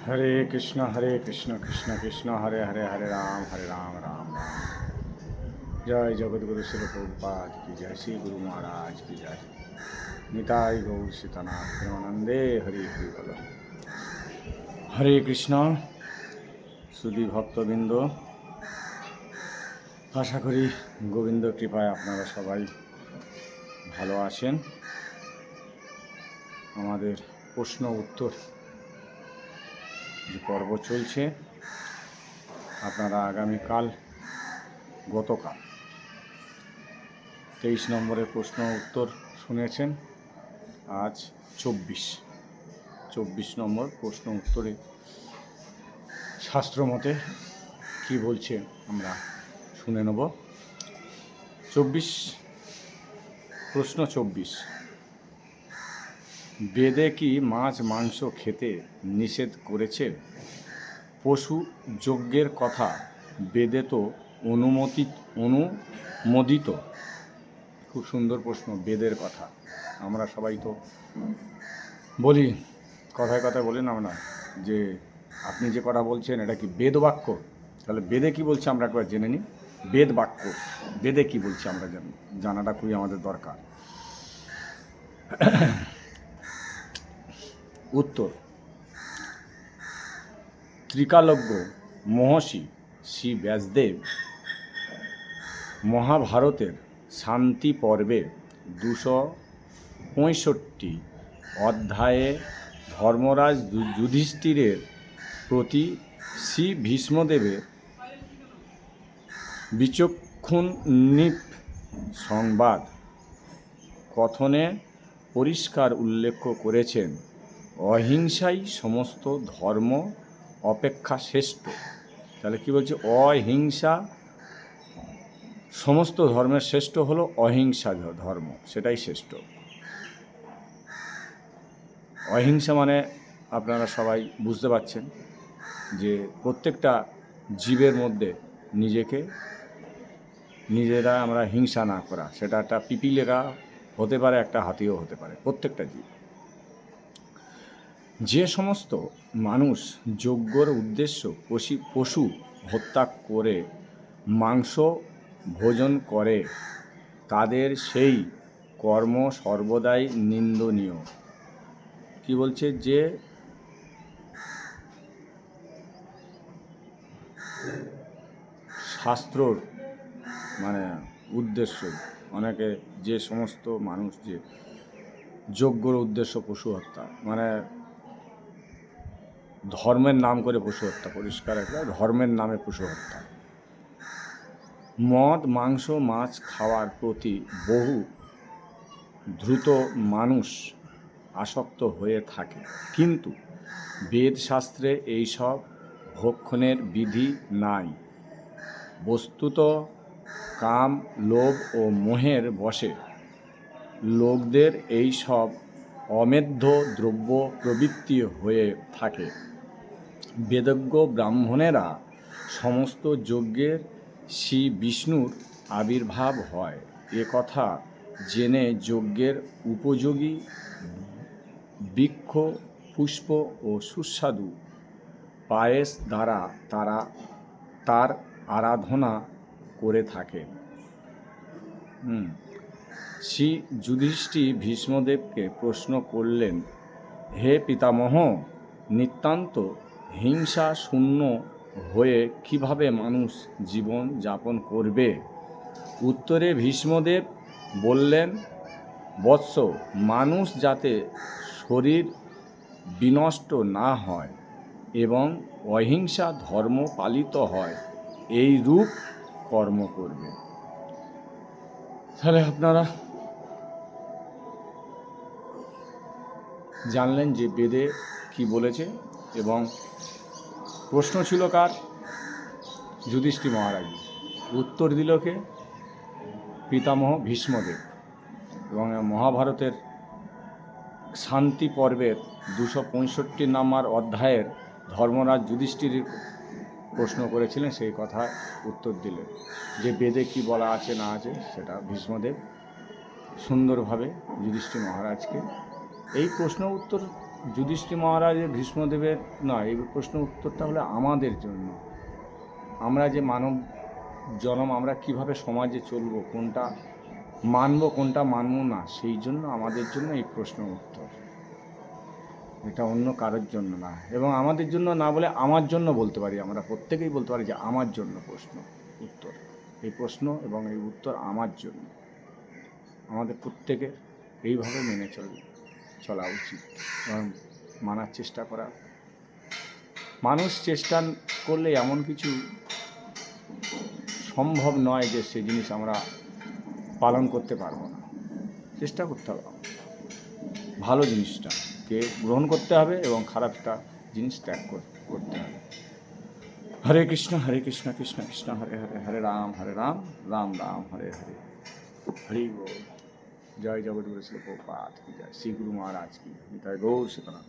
हरे कृष्ण कृष्ण कृष्ण हरे हरे हरे राम राम राम। जय जगत गुरु श्री प्रभुपाद की जय, श्री गुरु महाराज की जय। निताई गौर सीतानाथ प्रेमानंदे हरि हरि बोलो। हरे कृष्ण सुधी भक्तबृंद, आशा करी गोविंद कृपाয় আপনারা সবাই ভালো আছেন। আমাদের প্রশ্ন উত্তর যে পর্ব চলছে, আপনারা আগামীকাল গতকাল 23 নম্বরের প্রশ্ন উত্তর শুনেছেন। আজ 24 নম্বর প্রশ্ন উত্তরে শাস্ত্র মতে কী বলছে আমরা শুনে নেব। 24 বেদে কি মাছ মাংস খেতে নিষেধ করেছে? পশু যজ্ঞের কথা বেদে তো অনুমোদিত। খুব সুন্দর প্রশ্ন। বেদের কথা আমরা সবাই তো বলি, কথায় কথায় বলি না আমরা, যে আপনি যে কথা বলছেন এটা কি বেদ বাক্য? তাহলে বেদে কি বলছে আমরা একবার জেনে নিই। বেদ বাক্য বেদে কি বলছে আমরা জানাটা খুবই আমাদের দরকার। উত্তর, ত্রিকালজ্ঞ মহর্ষি শ্রী ব্যাসদেব মহাভারতের শান্তি পর্বে 265 অধ্যায়ে ধর্মরাজ যুধিষ্ঠিরের প্রতি শ্রী ভীষ্মদেবের বিচক্ষণীপ সংবাদ কথনে পরিষ্কার উল্লেখ করেছেন, অহিংসাই সমস্ত ধর্ম অপেক্ষা শ্রেষ্ঠ। তাহলে কি বলছে? অহিংসা সমস্ত ধর্মের শ্রেষ্ঠ হলো অহিংসা ধর্ম, সেটাই শ্রেষ্ঠ। অহিংসা মানে আপনারা সবাই বুঝতে পারছেন যে প্রত্যেকটা জীবের মধ্যে নিজেরা আমরা হিংসা না করা। সেটা একটা পিপিলেরা হতে পারে, একটা হাতিও হতে পারে, প্রত্যেকটা জীব। যে সমস্ত মানুষ যজ্ঞর উদ্দেশ্য পশু হত্যা করে মাংস ভোজন করে, তাদের সেই কর্ম সর্বদাই নিন্দনীয়। কি বলছে? যে শাস্ত্রর মানে উদ্দেশ্য, অনেকে যে সমস্ত মানুষ যে যজ্ঞর উদ্দেশ্য পশু হত্যা, মানে ধর্মের নাম করে পশু হত্যা, পরিষ্কার একটা ধর্মের নামে পশু হত্যা। মদ মাংস মাছ খাওয়ার প্রতি বহু দ্রুত মানুষ আসক্ত হয়ে থাকে, কিন্তু বেদশাস্ত্রে এইসব ভক্ষণের বিধি নাই। বস্তুত কাম লোভ ও মোহের বশে লোকদের এই সব অমেধ্য দ্রব্য প্রবৃত্তি হয়ে থাকে। বেদজ্ঞ ব্রাহ্মণেরা সমস্ত যজ্ঞের শ্রী বিষ্ণুর আবির্ভাব হয় এ কথা জেনে যজ্ঞের উপযোগী বৃক্ষ পুষ্প ও সুস্বাদু পায়েস দ্বারা তার আরাধনা করে থাকে। শ্রী যুধিষ্ঠির ভীষ্মদেবকে প্রশ্ন করলেন, হে পিতামহ, নিতান্ত হিংসা শূন্য হয়ে কিভাবে মানুষ জীবন যাপন করবে? উত্তরে ভীষ্মদেব বললেন, বৎস, মানুষ যাতে শরীর বিনষ্ট না হয় এবং অহিংসা ধর্ম পালিত হয়, এই রূপ কর্ম করবে। তাহলে আপনারা জানলেন যে বেদে কি বলেছে। এবং প্রশ্ন ছিল কার? যুধিষ্ঠির মহারাজ। উত্তর দিল কে? পিতামহ ভীষ্মদেব। এবং মহাভারতের শান্তি পর্বের 265 নম্বর অধ্যায়ের ধর্মরাজ যুধিষ্ঠির প্রশ্ন করেছিলেন, সেই কথা উত্তর দিলেন যে বেদে কি বলা আছে না আছে সেটা ভীষ্মদেব সুন্দরভাবে যুধিষ্ঠির মহারাজকে এই প্রশ্ন উত্তর যুধিষ্ঠির মহারাজের ভীষ্মদেবের নয়, এই প্রশ্নের উত্তরটা হলো আমাদের জন্য। আমরা যে মানব জনম, আমরা কিভাবে সমাজে চলবো, কোনটা মানব কোনটা মানব না, সেই জন্য আমাদের জন্য এই প্রশ্নের উত্তর। এটা অন্য কারোর জন্য না, এবং আমাদের জন্য না বলে আমার জন্য বলতে পারি, আমরা প্রত্যেকেই বলতে পারি যে আমার জন্য প্রশ্ন উত্তর। এই প্রশ্ন এবং এই উত্তর আমার জন্য। আমাদের প্রত্যেকের এইভাবে মেনে চলা উচিত এবং মানার চেষ্টা করা। মানুষ চেষ্টা করলে এমন কিছু সম্ভব নয় যে সে জিনিস আমরা পালন করতে পারবো না। চেষ্টা করতে হবে, ভালো জিনিসটাকে গ্রহণ করতে হবে এবং খারাপটা জিনিস ত্যাগ করতে হবে। হরে কৃষ্ণ কৃষ্ণ কৃষ্ণ হরে হরে, হরে রাম রাম রাম হরে হরে। হরি बोल। জয় জগৎগুরু শিল প্রভুপাদ কি জয়, শ্রী গুরু মহারাজ কি জয়, গৌর সীতারাম।